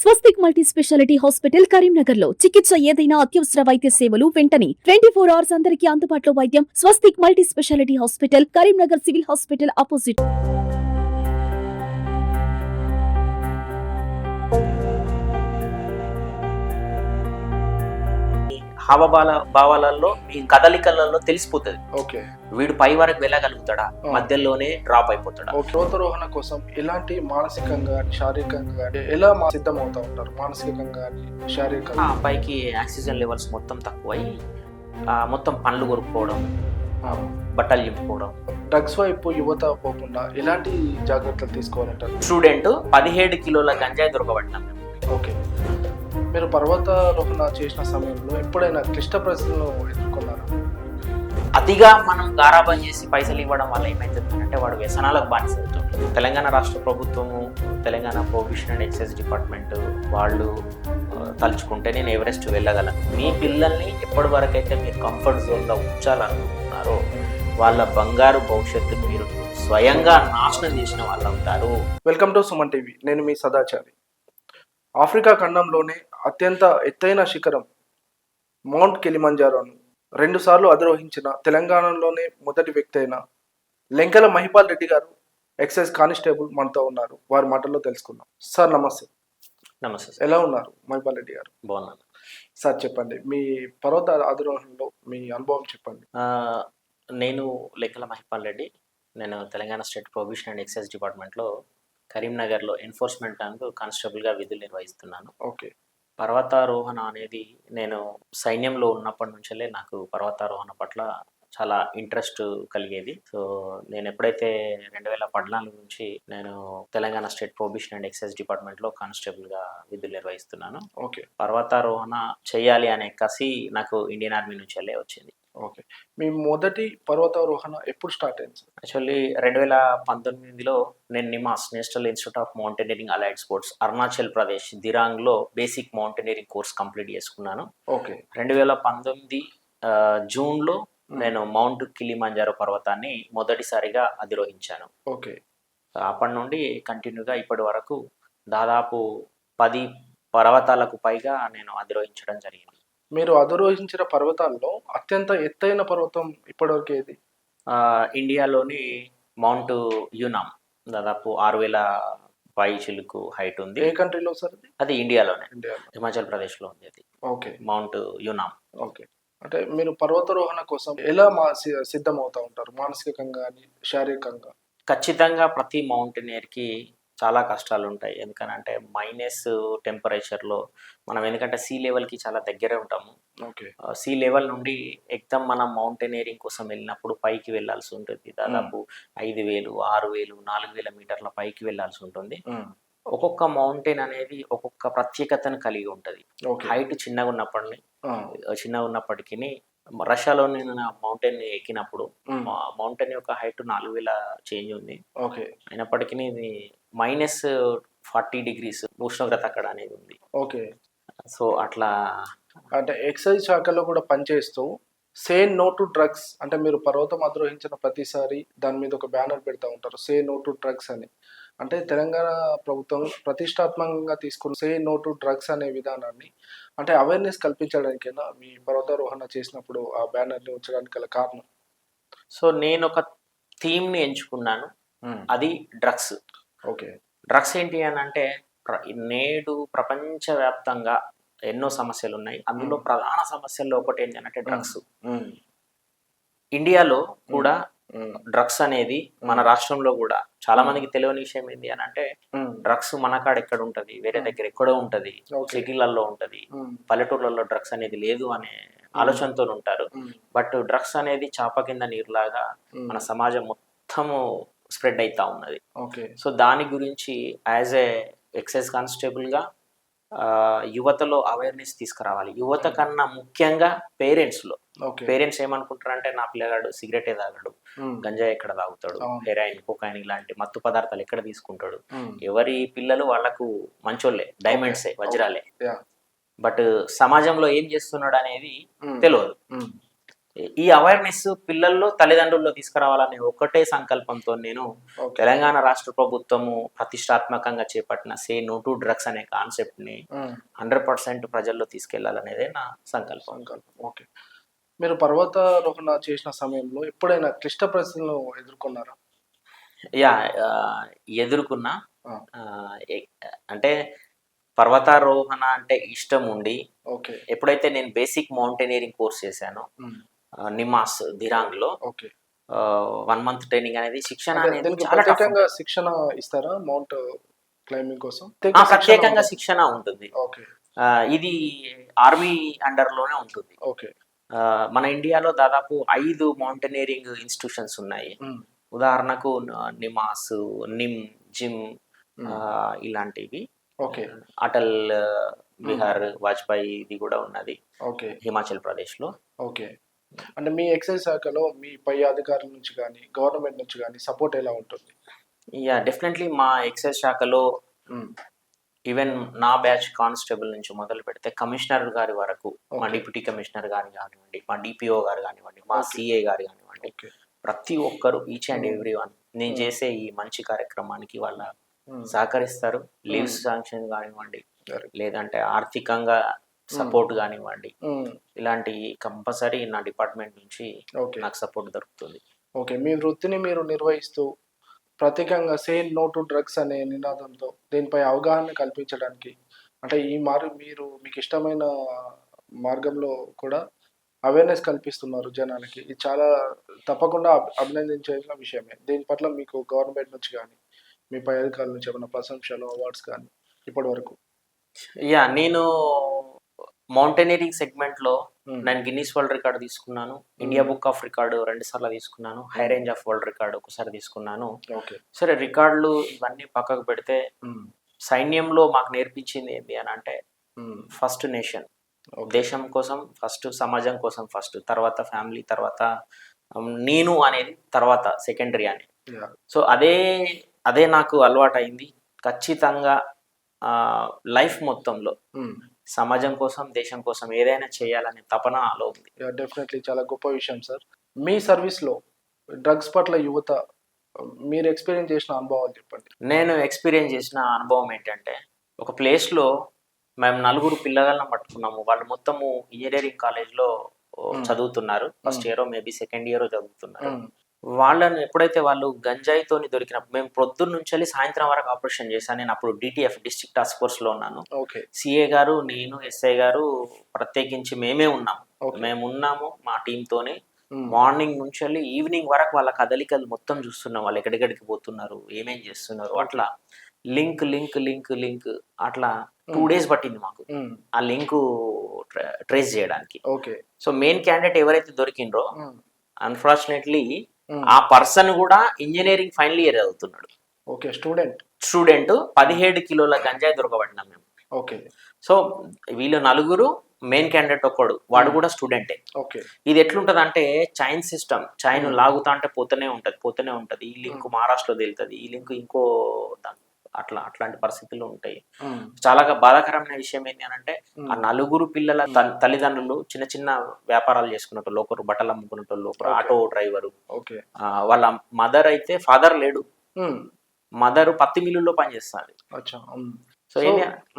స్వస్తిక్ multi speciality hospital Karimnagar లో చికిత్స ఏదైనా అత్యవసర వైద్య సేవలు వెంటనే 24 అవర్స్ అందరికీ అందుబాటులో వైద్యం. Swastik multi speciality hospital Karimnagar civil hospital opposite. భావాలలో ఈ కదలికలలో తెలిసిపోతుంది. ఓకే, వీడు పై వరకు వెళ్ళగలుగుతాడా, మధ్యలోనే డ్రాప్ అయిపోతాడా. పర్వతారోహణ కోసం ఎలాంటి మానసికంగా కానీ శారీరకంగా కానీ ఎలా సిద్ధం అవుతా ఉంటారు? మానసికంగా కానీ శారీరకంగా పైకి ఆక్సిజన్ లెవెల్స్ మొత్తం తక్కువై మొత్తం పండ్లు కొరుక్కోవడం, బట్టలు చింపుకోవడం. డ్రగ్స్ వైపు యువత పోకుండా ఎలాంటి జాగ్రత్తలు తీసుకోవాలంటారు? స్టూడెంట్ 17 కిలోల గంజాయి దొరకబడినాం. ఓకే, మీరు పర్వతారోహణ చేసిన సమయంలో ఎప్పుడైనా క్లిష్ట పరిస్థితులను ఎదుర్కొన్నారా? అతిగా మనం గారాబం చేసి పైసలు ఇవ్వడం వల్ల ఏమైతుందంటే వాడు వ్యసనాలకు బానిసవుతుంది. తెలంగాణ రాష్ట్ర ప్రభుత్వము, Telangana prohibition and excise department వాళ్ళు తలుచుకుంటే నేను ఎవరెస్ట్ వెళ్ళగలను. మీ పిల్లల్ని ఎప్పటి వరకు అయితే మీరు కంఫర్ట్ జోన్లో ఉంచాలనుకుంటున్నారో వాళ్ళ బంగారు భవిష్యత్తును మీరు స్వయంగా నాశనం చేసిన వాళ్ళు అవుతారు. వెల్కమ్ టు సుమన్ టీవీ, నేను మీ సదాచారి. ఆఫ్రికా ఖండంలోనే అత్యంత ఎత్తైన శిఖరం మౌంట్ కిలిమంజారోను 2 సార్లు అధిరోహించిన తెలంగాణలోనే మొదటి వ్యక్తి అయిన లెంకల మహిపాల్ రెడ్డి గారు ఎక్సైజ్ కానిస్టేబుల్ మనతో ఉన్నారు. వారి మాటల్లో తెలుసుకుందాం. సార్ నమస్తే. నమస్తే. ఎలా ఉన్నారు మహిపాల్ రెడ్డి గారు? బాగున్నాను సార్. చెప్పండి, మీ పర్వత అధిరోహణలో మీ అనుభవం చెప్పండి. నేను లెంకల మహిపాల్ రెడ్డి. నేను Telangana state prohibition and excise డిపార్ట్మెంట్లో కరీంనగర్లో ఎన్ఫోర్స్మెంట్ అండ్ కానిస్టేబుల్గా విధులు నిర్వహిస్తున్నాను. ఓకే, పర్వతారోహణ అనేది నేను సైన్యంలో ఉన్నప్పటి నుంచే నాకు పర్వతారోహణ పట్ల చాలా ఇంట్రెస్ట్ కలిగేది. సో నేను ఎప్పుడైతే 2014 నుంచి నేను Telangana state prohibition and excise డిపార్ట్మెంట్లో కానిస్టేబుల్గా విధులు నిర్వహిస్తున్నాను. ఓకే, పర్వతారోహణ చేయాలి అనే కసి నాకు ఇండియన్ ఆర్మీ నుంచే వచ్చింది. ఓకే, మీ మొదటి పర్వతారోహణ ఎప్పుడు స్టార్ట్ అయింది? యాక్చువల్లీ 2019లో నేను NIMAS national institute of mountaineering allied sports Arunachal Pradesh దిరాంగ్లో బేసిక్ మౌంటైనరింగ్ కోర్స్ కంప్లీట్ చేసుకున్నాను. ఓకే, 2019 జూన్లో నేను మౌంట్ కిలిమంజారో పర్వతాన్ని మొదటిసారిగా అధిరోహించాను. ఓకే, అప్పటి నుండి కంటిన్యూగా ఇప్పటి వరకు దాదాపు 10 పర్వతాలకు పైగా నేను అధిరోహించడం జరిగింది. మీరు అధిరోహించిన పర్వతాల్లో అత్యంత ఎత్తైన పర్వతం ఇప్పటివరకు ఏది? ఇండియాలోని మౌంట్ యునామ్ దాదాపు 6000 పైచిలుకు హైట్ ఉంది. ఏ కంట్రీలో సార్? అది ఇండియాలోనే, ఇండియాలో, హిమాచల్ ప్రదేశ్లో ఉంది అది. Okay, mount యునామ్. ఓకే, అంటే మీరు పర్వతారోహణ కోసం ఎలా సిద్ధం అవుతా ఉంటారు? మానసికంగా కానీ శారీరకంగా? ఖచ్చితంగా ప్రతి మౌంటైనర్కి చాలా కష్టాలు ఉంటాయి. ఎందుకనంటే మైనస్ టెంపరేచర్లో మనం, ఎందుకంటే సీ లెవెల్కి చాలా దగ్గరే ఉంటాము. ఓకే, సీ లెవెల్ నుండి ఎక్దమ్ మనం మౌంటైనరింగ్ కోసం వెళ్ళినప్పుడు పైకి వెళ్ళాల్సి ఉంటుంది. దాదాపు 5000, 6000, 4000 మీటర్ల పైకి వెళ్ళాల్సి ఉంటుంది. ఒక్కొక్క మౌంటైన్ అనేది ఒక్కొక్క ప్రత్యేకతను కలిగి ఉంటుంది. హైట్ చిన్నగా ఉన్నప్పటికీ రష్యాలో నేను మౌంటైన్ ఎక్కినప్పుడు మౌంటైన్ యొక్క హైట్ 4000 చేంజ్ ఉంది. ఓకే, అయినప్పటికీ ఇది -40 degrees ఉష్ణోగ్రత అక్కడ అనేది ఉంది. ఓకే, సో అట్లా అంటే ఎక్సైజ్ శాఖలో కూడా పనిచేస్తూ సే నో టు డ్రగ్స్, అంటే మీరు పర్వతం అధిరోహించిన ప్రతిసారి దాని మీద ఒక బ్యానర్ పెడతా ఉంటారు, సే నో టు డ్రగ్స్ అని. అంటే తెలంగాణ ప్రభుత్వం ప్రతిష్టాత్మకంగా తీసుకున్న సే నో టు డ్రగ్స్ అనే విధానాన్ని అంటే అవేర్నెస్ కల్పించడానికైనా మీ పర్వతారోహణ చేసినప్పుడు ఆ బ్యానర్ని ఉంచడానికి గల కారణం? సో నేను ఒక థీమ్ని ఎంచుకున్నాను, అది డ్రగ్స్. ఓకే, డ్రగ్స్ ఏంటి అని అంటే నేడు ప్రపంచవ్యాప్తంగా ఎన్నో సమస్యలు ఉన్నాయి. అందులో ప్రధాన సమస్యల్లో ఒకటి ఏంటి అంటే డ్రగ్స్. ఇండియాలో కూడా డ్రగ్స్ అనేది మన రాష్ట్రంలో కూడా చాలా మందికి తెలియని విషయం ఏంటి అని అంటే డ్రగ్స్ మన కాడ ఎక్కడ ఉంటది, వేరే దగ్గర ఎక్కడో ఉంటది, సిటీలలో ఉంటది, పల్లెటూర్లలో డ్రగ్స్ అనేది లేదు అనే ఆలోచనతో ఉంటారు. బట్ డ్రగ్స్ అనేది చాప కింద నీరులాగా మన సమాజం మొత్తము స్ప్రెడ్ అవుతా ఉన్నది. సో దాని గురించి యాజ్ ఏ ఎక్సైజ్ కానిస్టేబుల్గా యువతలో అవేర్నెస్ తీసుకురావాలి. యువత కన్నా ముఖ్యంగా పేరెంట్స్లో. పేరెంట్స్ ఏమనుకుంటారంటే నా పిల్లగాడు సిగరెట్ తాగాడు, గంజాయి ఎక్కడ తాగుతాడు, హెరాయిన్, కోకాయిన్ ఇలాంటి మత్తు పదార్థాలు ఎక్కడ తీసుకుంటాడు, ఎవరి పిల్లలు వాళ్లకు మంచోళ్ళే, డైమండ్సే, వజ్రాలే. బట్ సమాజంలో ఏం చేస్తున్నాడు అనేది తెలియదు. ఈ అవేర్నెస్ పిల్లల్లో తల్లిదండ్రుల్లో తీసుకురావాలనే ఒకటే సంకల్పంతో నేను ఓకే. తెలంగాణ రాష్ట్ర ప్రభుత్వము ప్రతిష్టాత్మకంగా చేపట్టిన సే నో టు డ్రగ్స్ అనే కాన్సెప్ట్ ని 100% ప్రజల్లో తీసుకెళ్లాలనేదే నా సంకల్పం. సంకల్పం. ఓకే. మీరు పర్వతారోహణ చేసిన సమయంలో ఎప్పుడైనా క్లిష్ట పరిస్థితులను ఎదుర్కొన్నారా? యా ఎదుర్కొన్నా. ఆ. ఆ, అంటే పర్వతారోహణ అంటే ఇష్టం ఉండి ఓకే. ఎప్పుడైతే నేను బేసిక్ మౌంటైనీరింగ్ కోర్స్ చేశానో ఉమ్. నిమాస్ దిరాంగ్ లో ఓకే. 1 month ట్రైనింగ్ అనేది శిక్షణ అంటే అనేది దీనికి చాలా tough ప్రత్యేకంగా ఉంటుంది. శిక్షణ ఇస్తారా మౌంట్ క్లైంబింగ్ కోసం? ప్రత్యేకంగా ఉంటుందా? శిక్షణ ఉంటుంది. ఓకే. ఇది ఆర్మీ అండర్ లోనే ఉంటుంది. ఓకే. మన ఇండియాలో దాదాపు 5 మౌంటైనీరింగ్ ఇన్స్టిట్యూషన్స్ ఉన్నాయి. ఉమ్. ఉదాహరణకు నిమాస్, నిమ్, జిమ్ ఉమ్. ఇలాంటివి. ఓకే. అటల్ బిహార్ వాజ్పేయి ఇది కూడా ఉన్నది ఓకే. హిమాచల్ ప్రదేశ్ లో. ఓకే. అంటే మీ ఎక్సైజ్ శాఖలో మీ పై అధికారుల నుంచి కానీ గవర్నమెంట్ నుంచి కానీ సపోర్ట్ ఎలా ఉంటుంది? యా డెఫినెట్లీ మా ఎక్సైజ్ శాఖలో ఉమ్. ఈవెన్ నా బ్యాచ్ కానిస్టేబుల్ నుంచి మొదలు పెడితే కమిషనర్ గారి వరకు, మా Okay. డిప్యూటీ కమిషనర్ గారు కానివ్వండి, మా డిపిఓ గారు కానివ్వండి, మా Okay. సిఏ గారు కానివ్వండి, ఓకే. ప్రతి ఒక్కరు each and Hmm. Every one నేను Hmm. చేసే ఈ మంచి కార్యక్రమానికి వాళ్ళ ఉమ్. సహకరిస్తారు. లీవ్స్ శాంక్షన్ కానివ్వండి, Correct. లేదంటే ఆర్థికంగా సపోర్ట్ కానివ్వండి, ఉమ్. ఇలాంటి కంపల్సరీ నా డిపార్ట్మెంట్ నుంచి ఓకే. నాకు సపోర్ట్ దొరుకుతుంది. ఓకే. మీ వృత్తిని మీరు నిర్వహిస్తూ ప్రత్యేకంగా సేల్ నో టు డ్రగ్స్ అనే నినాదంతో దీనిపై అవగాహన కల్పించడానికి అంటే మీరు మీకు ఇష్టమైన మార్గంలో కూడా అవేర్నెస్ కల్పిస్తున్నారు జనాలకి. ఇది చాలా తప్పకుండా అభినందించాల్సిన విషయమే. దీని పట్ల మీకు గవర్నమెంట్ నుంచి కానీ మీ పై అధికారుల నుంచి ఏమైనా ప్రశంసలు, అవార్డ్స్ కానీ ఇప్పటి వరకు? యా నేను మౌంటైనీరింగ్ సెగ్మెంట్ లో ఉమ్. నేను గిన్నీస్ వరల్డ్ రికార్డ్ తీసుకున్నాను, ఇండియా బుక్ ఆఫ్ రికార్డు 2 సార్లు తీసుకున్నాను, high range of world record ఒకసారి తీసుకున్నాను. ఓకే. సరే రికార్డులు ఇవన్నీ పక్కకు పెడితే ఉమ్. సైన్యంలో మాకు నేర్పించింది ఏంటి అని అంటే ఉమ్. First nation, okay. దేశం కోసం ఫస్ట్, సమాజం కోసం ఫస్ట్, తర్వాత ఫ్యామిలీ, తర్వాత నేను అనేది తర్వాత సెకండరీ అని. యా. సో అదే నాకు అలవాటు అయింది. ఖచ్చితంగా లైఫ్ మొత్తంలో ఉమ్. సమాజం కోసం, దేశం కోసం ఏదైనా చేయాలనే తపన నాలో ఉంది. యా, డెఫినెట్లీ చాలా గొప్ప విషయం సార్. మీ సర్వీస్లో డ్రగ్స్ పట్ల యువత మీరు ఎక్స్పీరియన్స్ చేసిన అనుభవాలు చెప్పండి. నేను ఎక్స్పీరియన్స్ చేసిన అనుభవం ఏంటంటే, ఒక ప్లేస్లో మేము 4 పిల్లలను పట్టుకున్నాము. వాళ్ళు మొత్తము ఇంజనీరింగ్ కాలేజ్లో చదువుతున్నారు. First year maybe second year చదువుతున్నారు. ఉమ్. వాళ్ళని ఎప్పుడైతే వాళ్ళు గంజాయితోని దొరికినప్పుడు, మేము పొద్దున్న నుంచి సాయంత్రం వరకు ఆపరేషన్ చేశాను. నేను అప్పుడు DTF డిస్ట్రిక్ట్ టాస్క్ ఫోర్స్ లో ఉన్నాను. ఓకే. సిఏ గారు, నేను, ఎస్ఐ గారు ప్రత్యేకించి మేమే ఉన్నాము. ఓకే. మేము ఉన్నాము మా టీంతోని. ఉమ్. మార్నింగ్ నుంచి ఈవినింగ్ వరకు వాళ్ళ కదలికలు మొత్తం చూస్తున్నాం. వాళ్ళు ఎక్కడికి పోతున్నారు, ఏమేం చేస్తున్నారు, అట్లా లింక్ అట్లా 2 days పట్టింది మాకు ఉమ్. ఆ లింక్ ట్రేస్ చేయడానికి. ఓకే. సో మెయిన్ క్యాండిడేట్ ఎవరైతే దొరికిండ్రో, ఉమ్. అన్ఫార్చునేట్లీ ఉమ్. ఆ పర్సన్ కూడా ఇంజనీరింగ్ ఫైనల్ ఇయర్ చదువుతున్నాడు. ఓకే. స్టూడెంట్. 17 కిలోల గంజాయి దొరకబడినాం మేము. ఓకే. సో వీళ్ళు 4 మెయిన్ క్యాండిడేట్ ఒక్కడు, వాడు కూడా స్టూడెంటే. ఓకే. ఇది ఎట్లుంటది అంటే చైన్ సిస్టమ్, చైన్ లాగుతా అంటే పోతూనే ఉంటది. ఈ లింక్ మహారాష్ట్రలో తేలుతుంది, ఈ లింక్ ఇంకో అట్లాంటి పరిస్థితులు ఉంటాయి. ఉమ్. చాలా బాధాకరమైన విషయం ఏంటి అని అంటే, ఉమ్. ఆ 4 పిల్లల తల్లిదండ్రులు చిన్న వ్యాపారాలు చేసుకున్నట్టు, ఒకరు బట్టలు అమ్ముకున్నట్టు, ఒకరు ఆటో డ్రైవరు. ఓకే. వాళ్ళ మదర్ అయితే, ఫాదర్ లేడు, ఉమ్. మదర్ పత్తి మిల్లుల్లో పనిచేస్తారు. అచ్చా. ఉమ్. సో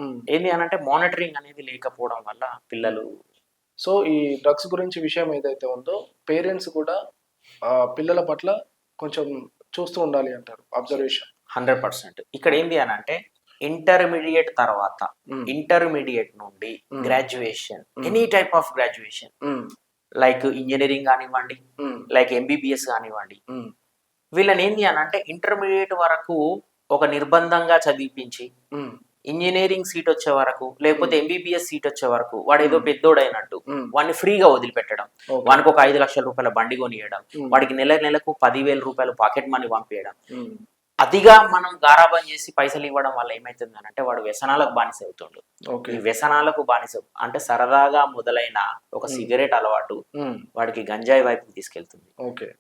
ఉమ్. ఏంటి అని అంటే మానిటరింగ్ అనేది లేకపోవడం వల్ల పిల్లలు. సో ఈ డ్రగ్స్ గురించి విషయం ఏదైతే ఉందో పేరెంట్స్ కూడా పిల్లల పట్ల కొంచెం చూస్తూ ఉండాలి అంటారు, అబ్జర్వేషన్. 100%. ఇక్కడ ఏంటి అని అంటే ఇంటర్మీడియట్ తర్వాత, ఇంటర్మీడియట్ నుండి graduation, any type of graduation, like engineering కానివ్వండి, లైక్ MBBS కానివ్వండి, వీళ్ళని ఏంటి అని అంటే ఇంటర్మీడియట్ వరకు ఒక నిర్బంధంగా చదివించి ఇంజనీరింగ్ సీట్ వచ్చే వరకు, లేకపోతే MBBS సీట్ వచ్చే వరకు వాడు ఏదో పెద్దోడైనట్టు వాడిని ఫ్రీగా వదిలిపెట్టడం, వానికి ఒక 5 లక్షల రూపాయల బండి కొనియడం, వాడికి నెలకు 10,000 రూపాయలు పాకెట్ మనీ పంపించడం. అతిగా మనం గారాబం చేసి పైసలు ఇవ్వడం వల్ల ఏమైతుంది అని అంటే వాడు వ్యసనాలకు బానిస అవుతుండు. ఈ వ్యసనాలకు బానిస అంటే సరదాగా మొదలైన ఒక సిగరెట్ అలవాటు వాడికి గంజాయి వైపుకి తీసుకెళ్తుంది,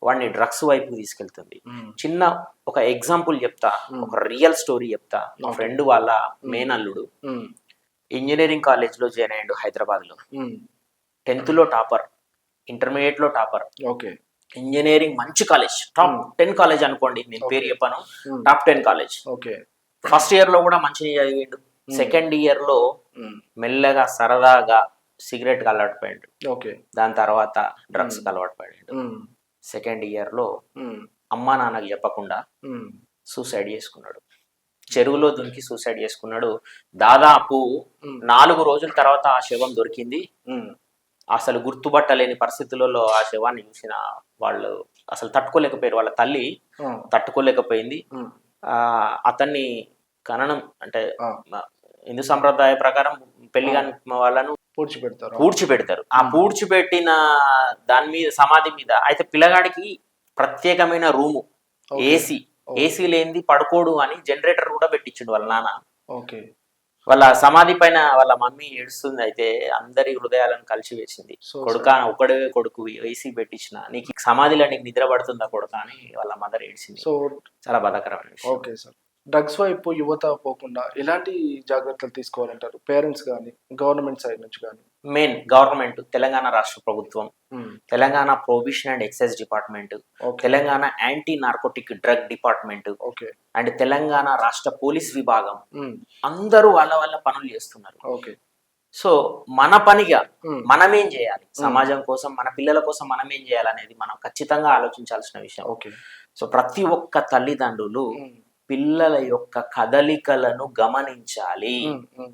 వాడిని డ్రగ్స్ వైపుకి తీసుకెళ్తుంది. చిన్న ఒక ఎగ్జాంపుల్ చెప్తా, ఒక రియల్ స్టోరీ చెప్తా. మా ఫ్రెండ్ వాళ్ళ మేనల్లుడు ఇంజనీరింగ్ కాలేజ్ లో జాయిన్ అయ్యాడు హైదరాబాద్ లో. 10th లో టాపర్, ఇంటర్మీడియట్ లో టాపర్, ఓకే. ఇంజనీరింగ్ మంచి కాలేజ్, టాప్ 10 కాలేజ్ అనుకోండి, నేను పేరు Okay. చెప్పాను, Hmm. Top 10 college. Okay. First year లో కూడా మంచిగా చదివిండు, సెకండ్ ఇయర్ లో మెల్లగా సరదాగా సిగరెట్ కి అలవాటు పోయిండు, ఓకే. దాని తర్వాత డ్రగ్స్ కి అలవాటు పడిండు. సెకండ్ ఇయర్ లో అమ్మా నాన్నకి చెప్పకుండా సూసైడ్ చేసుకున్నాడు, చెరువులో దునికి సూసైడ్ చేసుకున్నాడు. దాదాపు 4 రోజుల తర్వాత ఆ శవం దొరికింది. అసలు గుర్తుపట్టలేని పరిస్థితులలో ఆ శవాన్ని చూసిన వాళ్ళు అసలు తట్టుకోలేకపోయారు, వాళ్ళ తల్లి తట్టుకోలేకపోయింది. అతన్ని ఖననం అంటే హిందూ సంప్రదాయ ప్రకారం పెళ్లి కాని వాళ్ళను పూడ్చిపెడతారు. ఆ పూడ్చిపెట్టిన దాని మీద, సమాధి మీద అయితే పిల్లగాడికి ప్రత్యేకమైన రూము, ఏసీ లేనిది పడుకోడు అని జనరేటర్ కూడా పెట్టించిండు వాళ్ళ నాన్న. ఓకే. వాళ్ళ సమాధి పైన వాళ్ళ మమ్మీ ఏడుస్తుంది, అయితే అందరి హృదయాలను కలిసి వేసింది. ఒకడే కొడుకు ఏసీ పెట్టించిన, నీకు సమాధిలో నీకు నిద్ర పడుతుందా కొడుక అని వాళ్ళ మదర్ ఏడ్చింది. సో చాలా బాధాకరమైన విషయం. ఓకే సార్, డ్రగ్స్ వైపు యువత పోకుండా ఎలాంటి జాగ్రత్తలు తీసుకోవాలంటారు, పేరెంట్స్ కానీ గవర్నమెంట్ సైడ్ నుంచి కానీ? మెయిన్ గవర్నమెంట్, తెలంగాణ రాష్ట్ర ప్రభుత్వం, Telangana prohibition and excise department, Telangana anti narcotic drug department, and Telangana రాష్ట్ర పోలీస్ విభాగం, అందరూ వాళ్ళ పనులు చేస్తున్నారు. ఓకే. సో మన పనిగా మనమేం చేయాలి, సమాజం కోసం, మన పిల్లల కోసం మనమేం చేయాలనేది మనం ఖచ్చితంగా ఆలోచించాల్సిన విషయం. ఓకే. సో ప్రతి ఒక్క తల్లిదండ్రులు పిల్లల యొక్క కదలికలను గమనించాలి.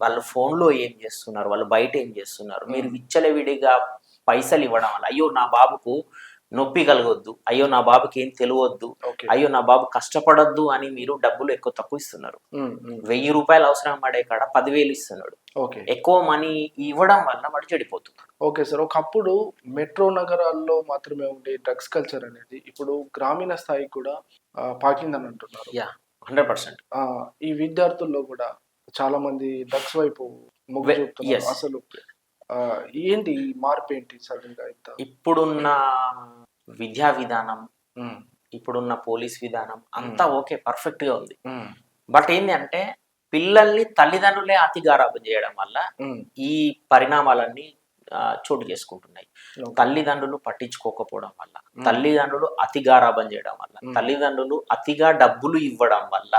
వాళ్ళు ఫోన్లో ఏం చేస్తున్నారు, వాళ్ళు బయట ఏం చేస్తున్నారు. మీరు విచ్చలవిడిగా పైసలు ఇవ్వడం వల్ల, అయ్యో నా బాబుకు నొప్పి కలగొద్దు, అయ్యో నా బాబుకి ఏం తెలియవద్దు, అయ్యో నా బాబు కష్టపడొద్దు అని మీరు డబ్బులు ఎక్కువ తక్కువ ఇస్తున్నారు. 1000 రూపాయలు అవసరం పడే కాడ 10,000 ఇస్తున్నాడు. ఎక్కువ మనీ ఇవ్వడం వల్ల వాడు చెడిపోతున్నాడు. ఓకే సార్, ఒకప్పుడు మెట్రో నగరాల్లో మాత్రమే ఉండే డ్రగ్స్ కల్చర్ అనేది ఇప్పుడు గ్రామీణ స్థాయికి కూడా పాకిందని అంటున్నారు. 100%. ఈ విద్యార్థుల్లో కూడా చాలా మంది డ్రగ్స్ వైపు మొగ్గు చూపుతున్నారు. అసలు ఏంటి మార్పు ఏంటి సడన్ గా? ఇప్పుడున్న విద్యా విధానం, ఇప్పుడున్న పోలీస్ విధానం అంతా ఓకే, పర్ఫెక్ట్ గా ఉంది. బట్ ఏంటి అంటే పిల్లల్ని తల్లిదండ్రులే అతి గారాబం చేయడం వల్ల ఈ పరిణామాలన్నీ చోటు చేసుకుంటున్నాయి. తల్లిదండ్రులు పట్టించుకోకపోవడం వల్ల, తల్లిదండ్రులు అతి గారాబం చేయడం వల్ల, తల్లిదండ్రులు అతిగా డబ్బులు ఇవ్వడం వల్ల,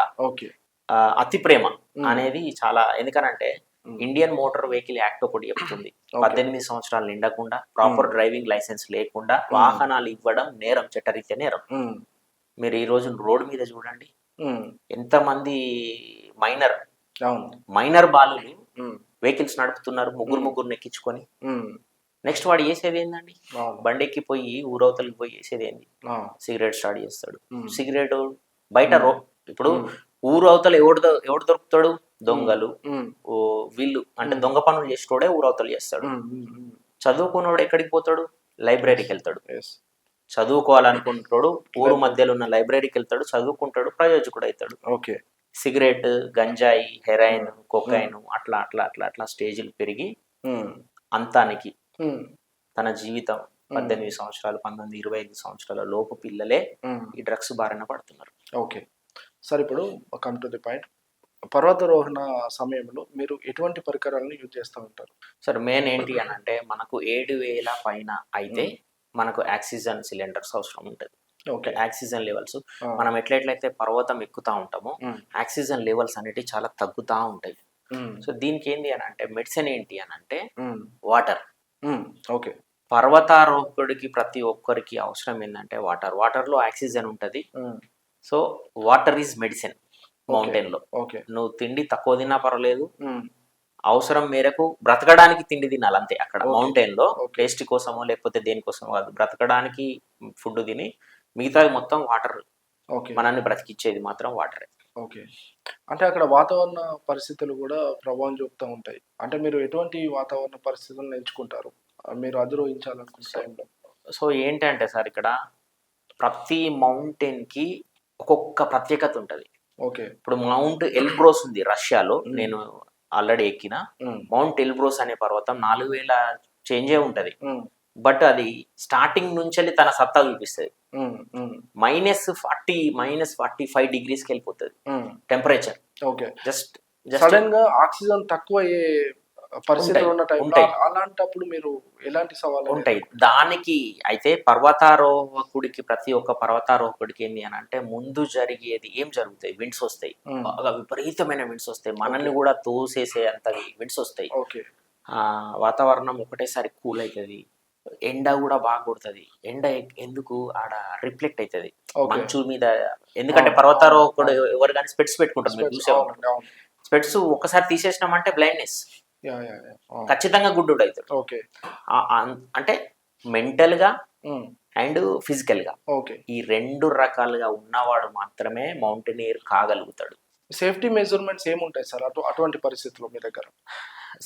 అతి ప్రేమ అనేది చాలా. ఎందుకనంటే ఇండియన్ మోటార్ వెహికల్ యాక్ట్ ఒకటి చెప్తుంది, 18 సంవత్సరాలు నిండకుండా, ప్రాపర్ డ్రైవింగ్ లైసెన్స్ లేకుండా వాహనాలు ఇవ్వడం నేరం, చట్టరీత్యా నేరం. మీరు ఈ రోజు రోడ్డు మీద చూడండి, ఎంతమంది మైనర్ బాలులు వెహికల్స్ నడుపుతున్నారు, ముగ్గురు ఎక్కించుకొని. నెక్స్ట్ వాడు చేసేది ఏందండి, బండెక్కి పోయి ఊరవతలకి పోయి చేసేది ఏంది, సిగరెట్ స్టార్ట్ చేస్తాడు. సిగరెట్ బయట ఇప్పుడు ఊరవతలు ఎవడు దొరుకుతాడు, దొంగలు, వీళ్ళు అంటే దొంగ పనులు చేసేటోడే ఊరవతలు చేస్తాడు. చదువుకున్నోడు ఎక్కడికి పోతాడు, లైబ్రరీకి వెళ్తాడు. చదువుకోవాలనుకుంటాడు, ఊరు మధ్యలో ఉన్న లైబ్రరీకి వెళ్తాడు, చదువుకుంటాడు, ప్రయోజకుడు అవుతాడు. సిగరెట్, గంజాయి, హెరాయిన్, కొకైన్ అట్లా అట్లా అట్లా అట్లా స్టేజ్లు పెరిగి అంతానికి తన జీవితం 18 సంవత్సరాలు, 19, 25 సంవత్సరాల లోపు పిల్లలే ఈ డ్రగ్స్ బారిన పడుతున్నారు. ఓకే సార్, ఇప్పుడు కమ్ టు ది పాయింట్, పర్వతారోహణ సమయంలో మీరు ఎటువంటి పరికరాలను యూజ్ చేస్తూ ఉంటారు? సార్ మెయిన్ ఏంటి అని అంటే మనకు 7,000 పైన అయితే మనకు ఆక్సిజన్ సిలిండర్స్ అవసరం ఉంటుంది. ఆక్సిజన్ లెవెల్స్ మనం ఎట్లయితే పర్వతం ఎక్కుతా ఉంటామో ఆక్సిజన్ లెవెల్స్ అనేవి చాలా తగ్గుతా ఉంటాయి. సో దీనికి ఏంటి అని అంటే మెడిసిన్ ఏంటి అని అంటే వాటర్. ఓకే. పర్వతారోహకుడికి ప్రతి ఒక్కరికి అవసరం ఏంటంటే వాటర్ లో ఆక్సిజన్ ఉంటది. So water is medicine mountain లో. నువ్వు తిండి తక్కువ తిన్నా పర్వాలేదు, అవసరం మేరకు బ్రతకడానికి తిండి తినాలి అంతే. అక్కడ మౌంటైన్ లో టేస్ట్ కోసమో లేకపోతే దేనికోసమో కాదు, బ్రతకడానికి ఫుడ్ తిని మిగతాది మొత్తం వాటర్. మనల్ని బ్రతికిచ్చేది మాత్రం వాటరే. ఓకే. అంటే అక్కడ వాతావరణ పరిస్థితులు కూడా ప్రభావం చూపుతూ ఉంటాయి. అంటే మీరు ఎటువంటి వాతావరణ పరిస్థితులను ఎంచుకుంటారు మీరు అధిరోహించాలనుకున్న టైంలో? సో ఏంటంటే సార్, ఇక్కడ ప్రతి మౌంటైన్ కి ఒక్కొక్క ప్రత్యేకత ఉంటది. ఓకే. ఇప్పుడు మౌంట్ ఎల్బ్రోస్ ఉంది రష్యాలో, నేను ఆల్రెడీ ఎక్కిన. మౌంట్ ఎల్బ్రోస్ అనే పర్వతం 4,000 చేంజే ఉంటది. బట్ అది స్టార్టింగ్ నుంచి తన సత్తా చూపిస్తుంది. -40 -45 డిగ్రీస్కి వెళ్ళిపోతుంది టెంపరేచర్. ఓకే. జస్ట్ సడన్ గా ఆక్సిజన్ తక్కువ అయ్యే పరిస్థితులు ఉన్న టైంలో ఉంటాయి. అలాంటప్పుడు మీరు ఎలాంటి సవాళ్ళు ఉంటాయి. దానికి అయితే పర్వతారోహకుడికి ప్రతి ఒక్క పర్వతారోహకుడికి ఏంది అని అంటే ముందు జరిగేది ఏం జరుగుతాయి? విండ్స్ వస్తాయి. బాగా విపరీతమైన విండ్స్ వస్తాయి. మనల్ని కూడా తోసేసే అంత విండ్స్ వస్తాయి. ఓకే. వాతావరణం ఒకటేసారి కూల్ అవుతుంది. ఎండ కూడా బాగా కొడుతుంది. ఎండ ఎందుకు ఆడ రిఫ్లెక్ట్ అవుతుంది ఓకే. మంచు మీద. ఎందుకంటే అవును, పర్వతారోహకుడు అవును. ఎవరు కానీ స్పెట్స్ పెట్టుకుంటారు, మీరు చూసే ఉంటారు. అవునండి, అవును. స్పెట్స్ ఒకసారి తీసేసినామంటే బ్లైండ్నెస్, యా, యా, యా. ఖచ్చితంగా గుడ్డుడు అవుతాడు. ఓకే. అంటే మెంటల్ గా ఉమ్, అండ్ ఫిజికల్ గా ఓకే. ఈ రెండు రకాలుగా ఉన్నవాడు మాత్రమే మౌంటైనియర్ కాగలుగుతాడు. సేఫ్టీ మెజర్మెంట్స్ ఏముంటాయి సార్ అటువంటి పరిస్థితుల్లో మీ దగ్గర?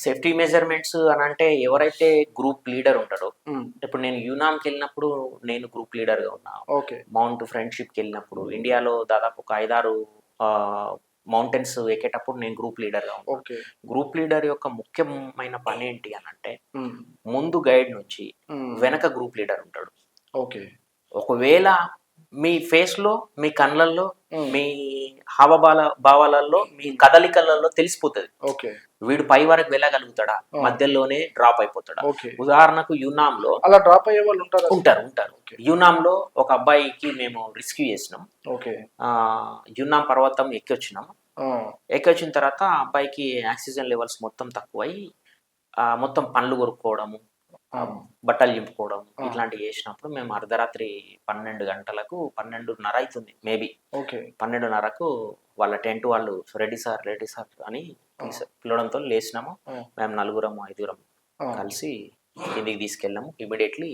సేఫ్టీ మెజర్మెంట్స్ అని అంటే ఎవరైతే గ్రూప్ లీడర్ ఉంటాడో, ఉమ్, ఇప్పుడు నేను యూనామ్కి వెళ్ళినప్పుడు నేను గ్రూప్ లీడర్గా ఉన్నా. ఓకే. మౌంట్ ఫ్రెండ్షిప్కి వెళ్ళినప్పుడు ఇండియాలో దాదాపు ఒక 5-6 మౌంటైన్స్ ఎక్కేటప్పుడు నేను గ్రూప్ లీడర్గా ఉన్నా. ఓకే. గ్రూప్ లీడర్ యొక్క ముఖ్యమైన పని ఏంటి అని అంటే ఉమ్, ముందు గైడ్ నుంచి ఉమ్, వెనక గ్రూప్ లీడర్ ఉంటాడు. ఓకే. ఒకవేళ మీ ఫేస్లో, మీ కళ్ళల్లో, ఉమ్, మీ భావాలలో, మీ కదలికలలో తెలిసిపోతుంది ఓకే. వీడు పై వరకు వెళ్ళగలుగుతాడా, మధ్యలోనే డ్రాప్ అయిపోతాడా. ఓకే. ఉదాహరణకు యునాంలో అలా డ్రాప్ అయ్యే వాళ్ళు ఉంటారా? ఉంటారు. ఓకే. యునాంలో ఒక అబ్బాయికి మేము రెస్క్యూ చేసినాం. ఓకే. యునాం పర్వతం ఎక్కొచ్చినాం. ఆ, ఎక్కొచ్చిన తర్వాత ఆ అబ్బాయికి ఆక్సిజన్ లెవెల్స్ మొత్తం తక్కువై మొత్తం పండ్లు కొరుక్కోవడము, ఆ, బట్టలు చింపుకోవడం ఆ. ఇట్లాంటివి చేసినప్పుడు మేము అర్ధరాత్రి 12 గంటలకు 12:30 అవుతుంది మేబీ, ఓకే. 12:30కు వాళ్ళ టెంట్ వాళ్ళు రెడీ సార్ అని పిలవడంతో లేచినాము. ఆ. మేము 4-5 ఆ. కలిసి కిందికి తీసుకెళ్ళాము ఇమీడియట్లీ.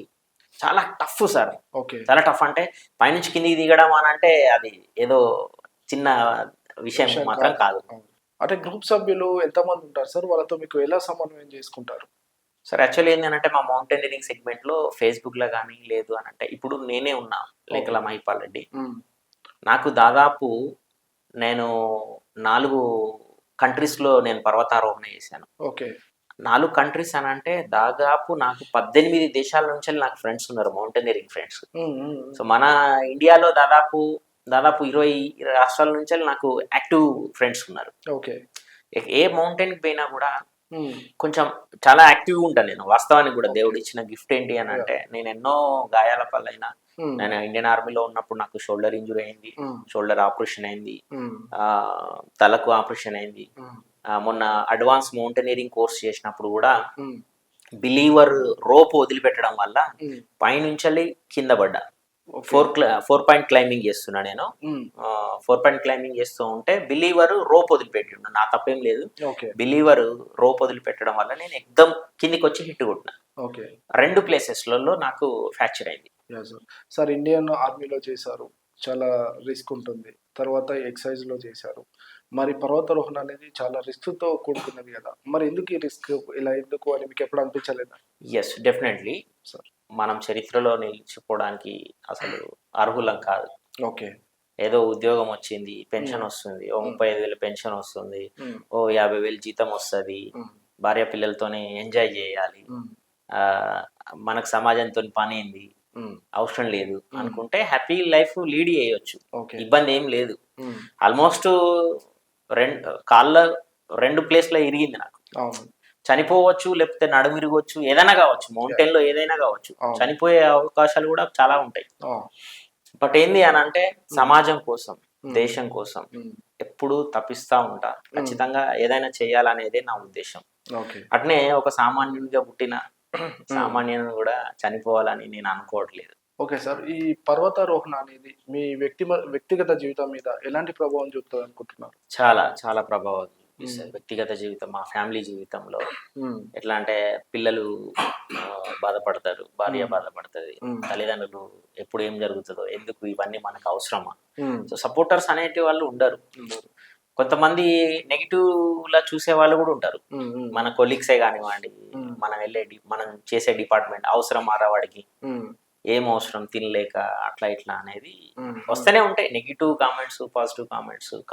చాలా టఫ్ సార్, ఓకే. చాలా టఫ్. అంటే పైనుంచి కిందికి దిగడం అని అంటే అది ఏదో చిన్న విషయం మాత్రం కాదు. అంటే గ్రూప్ సభ్యులు ఎంతమంది ఉంటారు సార్? వాళ్ళతో మీకు ఎలా సమన్వయం చేసుకుంటారు? సార్ యాక్చువల్లీ ఏంటంటే మా మౌంటైనరింగ్ సెగ్మెంట్లో ఫేస్బుక్లో కానీ లేదు అని అంటే ఇప్పుడు నేనే ఉన్నా లేకల మహిపాల్ రెడ్డి. నాకు దాదాపు నేను 4 కంట్రీస్లో నేను పర్వతారోహణ చేశాను. ఓకే. 4 కంట్రీస్ అని అంటే దాదాపు నాకు 18 దేశాల నుంచి నాకు ఫ్రెండ్స్ ఉన్నారు, మౌంటైనరింగ్ ఫ్రెండ్స్. సో మన ఇండియాలో దాదాపు 20 రాష్ట్రాల నుంచి నాకు యాక్టివ్ ఫ్రెండ్స్ ఉన్నారు. ఓకే. ఏ మౌంటైన్కి పోయినా కూడా కొంచెం చాలా యాక్టివ్గా ఉంటాను నేను. వాస్తవానికి కూడా దేవుడు ఇచ్చిన గిఫ్ట్ ఏంటి అని అంటే నేను ఎన్నో గాయాల పాలైనా. నేను ఇండియన్ ఆర్మీలో ఉన్నప్పుడు నాకు షోల్డర్ ఇంజురీ అయింది, షోల్డర్ ఆపరేషన్ అయింది, తలకు ఆపరేషన్ అయింది. మొన్న అడ్వాన్స్ మౌంటైనరింగ్ కోర్స్ చేసినప్పుడు కూడా బిలీవర్ రోప్ వదిలిపెట్టడం వల్ల పైనుంచి కింద పడ్డా. 4 పాయింట్ క్లైంబింగ్ చేస్తున్నా నేను. 4 పాయింట్ క్లైంబింగ్ చేస్తూ ఉంటే బిలీవర్ రోప్ వదిలిపెట్టిండు. నా తప్పేం లేదు. బిలీవర్ రోప్ వదిలిపెట్టడం వల్ల నేను ఎక్దమ్ కిందికి వచ్చి హిట్ కొట్టినా. 2 ప్లేసెస్లలో నాకు ఫ్రాక్చర్ అయింది. సార్ ఇండియన్ ఆర్మీలో చేశారు, చాలా రిస్క్ ఉంటుంది. తర్వాత ఎక్సైజ్ లో చేశారు. మరి పర్వతారోహణ అనేది చాలా రిస్క్ తో కూడుకున్నది కదా, మరి ఎందుకు ఈ రిస్క్ ఇలా ఎందుకు అని మీకు ఎప్పుడు అనిపించలేదా? Yes, definitely sir. మనం చరిత్రలో నిలిచిపోవడానికి అసలు అర్హులం కాదు. ఓకే. ఏదో ఉద్యోగం వచ్చింది, పెన్షన్ వస్తుంది, ఓ 35,000 పెన్షన్ వస్తుంది, ఓ 50,000 జీతం వస్తుంది, భార్య పిల్లలతోనే ఎంజాయ్ చేయాలి, మనకు సమాజంతో పని ఏంది, అవసరం లేదు అనుకుంటే హ్యాపీ లైఫ్ లీడ్ చేయొచ్చు, ఇబ్బంది ఏం లేదు. ఆల్మోస్ట్ కాళ్ళ 2 ప్లేస్లో ఇరిగింది నాకు. చనిపోవచ్చు, లేకపోతే నడుమిరగవచ్చు, ఏదైనా కావచ్చు. మౌంటైన్ లో ఏదైనా కావచ్చు, చనిపోయే అవకాశాలు కూడా చాలా ఉంటాయి. బట్ ఏంది అని అంటే సమాజం కోసం, దేశం కోసం ఎప్పుడు తప్పిస్తా ఉంటా. ఖచ్చితంగా ఏదైనా చేయాలనేదే నా ఉద్దేశం. అట్నే ఒక సామాన్యునిగా పుట్టిన సామాన్యుని కూడా చనిపోవాలని నేను అనుకోవట్లేదు. ఓకే సార్, ఈ పర్వతారోహణ అనేది మీ వ్యక్తిగత జీవితం మీద ఎలాంటి ప్రభావం చూపుతుంది అనుకుంటున్నారు? చాలా చాలా ప్రభావం. వ్యక్తిగత జీవితం, మా ఫ్యామిలీ జీవితంలో ఎట్లా అంటే పిల్లలు బాధపడతారు, భార్య బాధపడుతుంది, తల్లిదండ్రులు ఎప్పుడు ఏం జరుగుతుందో, ఎందుకు ఇవన్నీ మనకు అవసరమా. సో సపోర్టర్స్ అనేటి వాళ్ళు ఉండరు. కొంతమంది నెగిటివ్ లా చూసే వాళ్ళు కూడా ఉంటారు. మన కొలీగ్సే కానివ్వండి, మనం చేసే డిపార్ట్మెంట్ అవసరం మారవాడికి, ఏం అవసరం తినలేక అట్లా ఇట్లా అనేది వస్తూనే ఉంటాయి. నెగిటివ్ కామెంట్స్, పాజిటివ్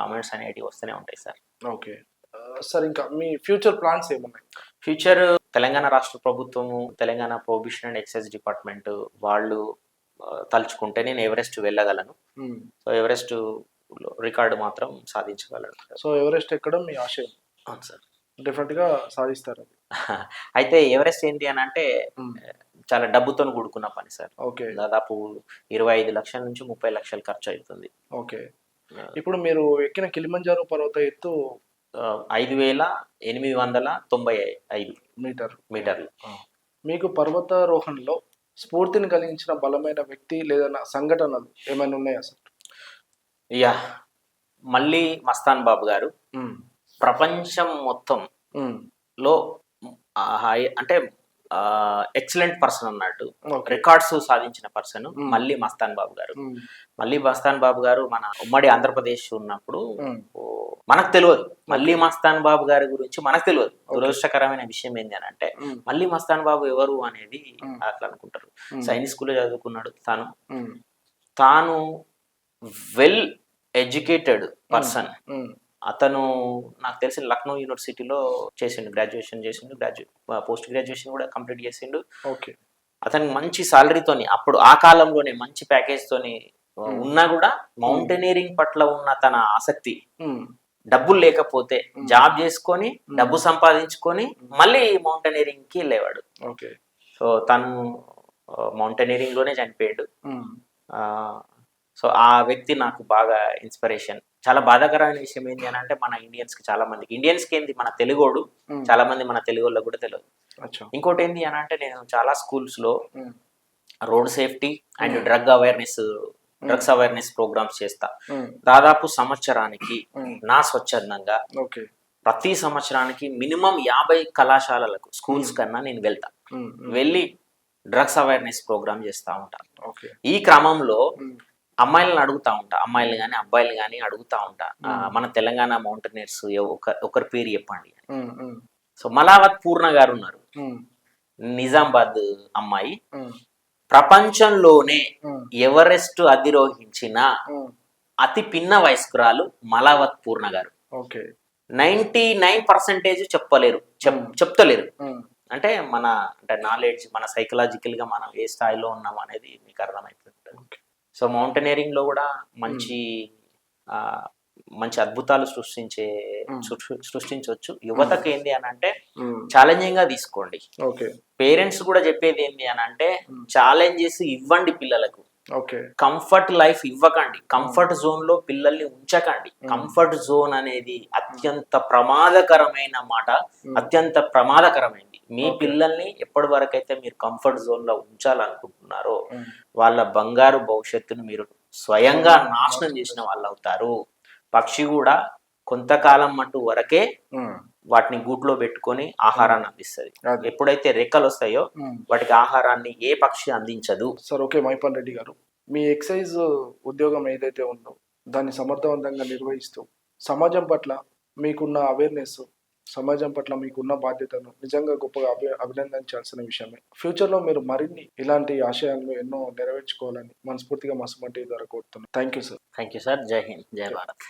కామెంట్స్ అనేటివి వస్తూనే ఉంటాయి సార్. ఓకే సార్, ఇంకా మీ ఫ్యూచర్ ప్లాన్స్ ఏమున్నాయి? ఫ్యూచర్ తెలంగాణ రాష్ట్ర ప్రభుత్వము, Telangana prohibition and excise department వాళ్ళు తలుచుకుంటే నేను ఎవరెస్ట్ వెళ్ళగలను. సో ఎవరెస్ట్ రికార్డు మాత్రం సాధించగలను. సో ఎవరెస్ట్ ఎక్కడం మీ ఆశయం? అవును సార్. డెఫినెట్ గా సాధిస్తారు అది. అయితే ఎవరెస్ట్ ఏంటి అని అంటే ఉమ్, చాలా డబ్బుతో కూడుకున్న పని సార్. ఓకే దాదాపు 25 లక్షల నుంచి 30 లక్షలు ఖర్చు అవుతుంది. ఓకే. ఇప్పుడు మీరు ఎక్కిన కిలిమంజారో పర్వత ఎత్తు 5,895 మీటర్. మీటర్లు. మీకు పర్వతారోహణలో స్ఫూర్తిని కలిగించిన బలమైన వ్యక్తి లేదా సంఘటనలు ఏమైనా ఉన్నాయా సార్? యా, మళ్ళీ మస్తాన్ బాబు గారు ఉమ్, ప్రపంచం మొత్తంలో ఉమ్, అంటే ఎక్సలెంట్ పర్సన్ అన్నట్టు, ఓకే. రికార్డ్స్ సాధించిన పర్సన్ Hmm. మళ్ళీ మస్తాన్ బాబు గారు. ఉమ్, మళ్ళీ మస్తాన్ బాబు గారు మన ఉమ్మడి ఆంధ్రప్రదేశ్ ఉన్నప్పుడు ఉమ్, మనకు తెలియదు మళ్ళీ మస్తాన్ బాబు గారి గురించి మనకు తెలియదు. Okay. దురదృష్టకరమైన విషయం ఏంటి అని అంటే ఉమ్, మళ్ళీ మస్తాన్ బాబు ఎవరు అనేది Hmm. అట్లా అనుకుంటారు. ఉమ్, సైనిక్ స్కూల్లో చదువుకున్నాడు తాను. ఉమ్, తాను వెల్ ఎడ్యుకేటెడ్ పర్సన్. ఉమ్, అతను నాకు తెలిసి లక్నో యూనివర్సిటీలో చేసిండు, గ్రాడ్యుయేషన్ చేసిండు, పోస్ట్ గ్రాడ్యుయేషన్ కూడా కంప్లీట్ చేసిండు. ఓకే. అతనికి మంచి సాలరీతోని అప్పుడు ఆ కాలంలోనే మంచి ప్యాకేజ్ తోని ఉన్నా కూడా మౌంటైనీరింగ్ పట్ల ఉన్న తన ఆసక్తి, ఉమ్, డబ్బులు లేకపోతే జాబ్ చేసుకొని డబ్బు సంపాదించుకొని మళ్ళీ మౌంటైనీరింగ్ కి వెళ్ళేవాడు. ఓకే. సో తను మౌంటైనీరింగ్ లోనే చనిపోయాడు. ఉమ్, సో ఆ వ్యక్తి నాకు బాగా ఇన్స్పిరేషన్. చాలా బాధాకరమైన విషయం ఏంటి అని అంటే మన ఇండియన్స్ కి చాలా మందికి, ఇండియన్స్ కి ఏంది మన తెలుగోడు ఉమ్, చాలా మంది మన తెలుగు వాళ్ళకి కూడా తెలియదు. అచ్చా. ఇంకోటి ఏంటి అని అంటే నేను చాలా స్కూల్స్ లో um, road safety and drugs awareness programmes చేస్తా. ఉమ్, దాదాపు సంవత్సరానికి ఉమ్, నా స్వచ్ఛందంగా ఓకే. ప్రతి సంవత్సరానికి మినిమం 50 కళాశాలలకు స్కూల్స్ కన్నా నేను వెళ్తా. ఉమ్, ఉమ్, వెళ్ళి డ్రగ్స్ అవేర్నెస్ ప్రోగ్రామ్ చేస్తూ ఉంటాను. ఓకే. ఈ క్రమంలో ఉమ్, అమ్మాయిలను అడుగుతా ఉంటా, అమ్మాయిలు కానీ అబ్బాయిలు కానీ అడుగుతా ఉంటా, మన తెలంగాణ మౌంటైనర్స్ ఒకరి పేరు చెప్పండి. ఉమ్, ఉమ్, సో మలావత్ పూర్ణ గారు ఉన్నారు, ఉమ్, నిజామాబాద్ అమ్మాయి. ఉమ్, ప్రపంచంలోనే ఉమ్, ఎవరెస్ట్ అధిరోహించిన ఉమ్, అతి పిన్న వయస్కురాలు మలావత్ పూర్ణ గారు. ఓకే. 99% చెప్పలేరు, చెప్తలేరు. ఉమ్, అంటే మన అంటే నాలెడ్జ్, మన సైకలాజికల్ గా మనం ఏ స్థాయిలో ఉన్నాం అనేది మీకు అర్థమవుతుంది. ఓకే. సో మౌంటైనీరింగ్ లో కూడా మంచి మంచి అద్భుతాలు సృష్టించవచ్చు. యువతకు ఏంది అని అంటే ఉమ్, ఛాలెంజింగ్ గా తీసుకోండి. ఓకే. పేరెంట్స్ కూడా చెప్పేది ఏంది అని అంటే ఛాలెంజెస్ ఇవ్వండి పిల్లలకు, ఓకే. కంఫర్ట్ లైఫ్ ఇవ్వకండి, కంఫర్ట్ జోన్ లో పిల్లల్ని ఉంచకండి. కంఫర్ట్ జోన్ అనేది అత్యంత ప్రమాదకరమైన మాట, అత్యంత ప్రమాదకరమైంది. మీ పిల్లల్ని ఎప్పటి వరకు అయితే మీరు కంఫర్ట్ జోన్ లో ఉంచాలనుకుంటున్నారో ఉమ్, వాళ్ళ బంగారు భవిష్యత్తును మీరు స్వయంగా నాశనం చేసిన వాళ్ళు అవుతారు. పక్షి కూడా కొంతకాలం మటు వరకే ఉమ్, వాటిని గూట్లో పెట్టుకొని ఆహారాన్ని అందిస్తుంది. అది. ఎప్పుడైతే రెక్కలు వస్తాయో ఉమ్. వాటికి ఆహారాన్ని ఏ పక్షి అందించదు. Sir, okay. మైపాల్ రెడ్డి గారు, మీ ఎక్సైజ్ ఉద్యోగం ఏదైతే ఉందో దాన్ని సమర్థవంతంగా నిర్వహిస్తూ సమాజం పట్ల మీకున్న అవేర్నెస్, సమాజం పట్ల మీకున్న బాధ్యతను నిజంగా గొప్పగా అభినందించాల్సిన విషయమే. ఫ్యూచర్లో మీరు మరిన్ని ఇలాంటి ఆశయాలను ఎన్నో నెరవేర్చుకోవాలని మనస్ఫూర్తిగా మా సుమన్ టీవీ ద్వారా కోరుతున్నాను. Thank you sir. Thank you sir. జై హింద్, జై భారత్.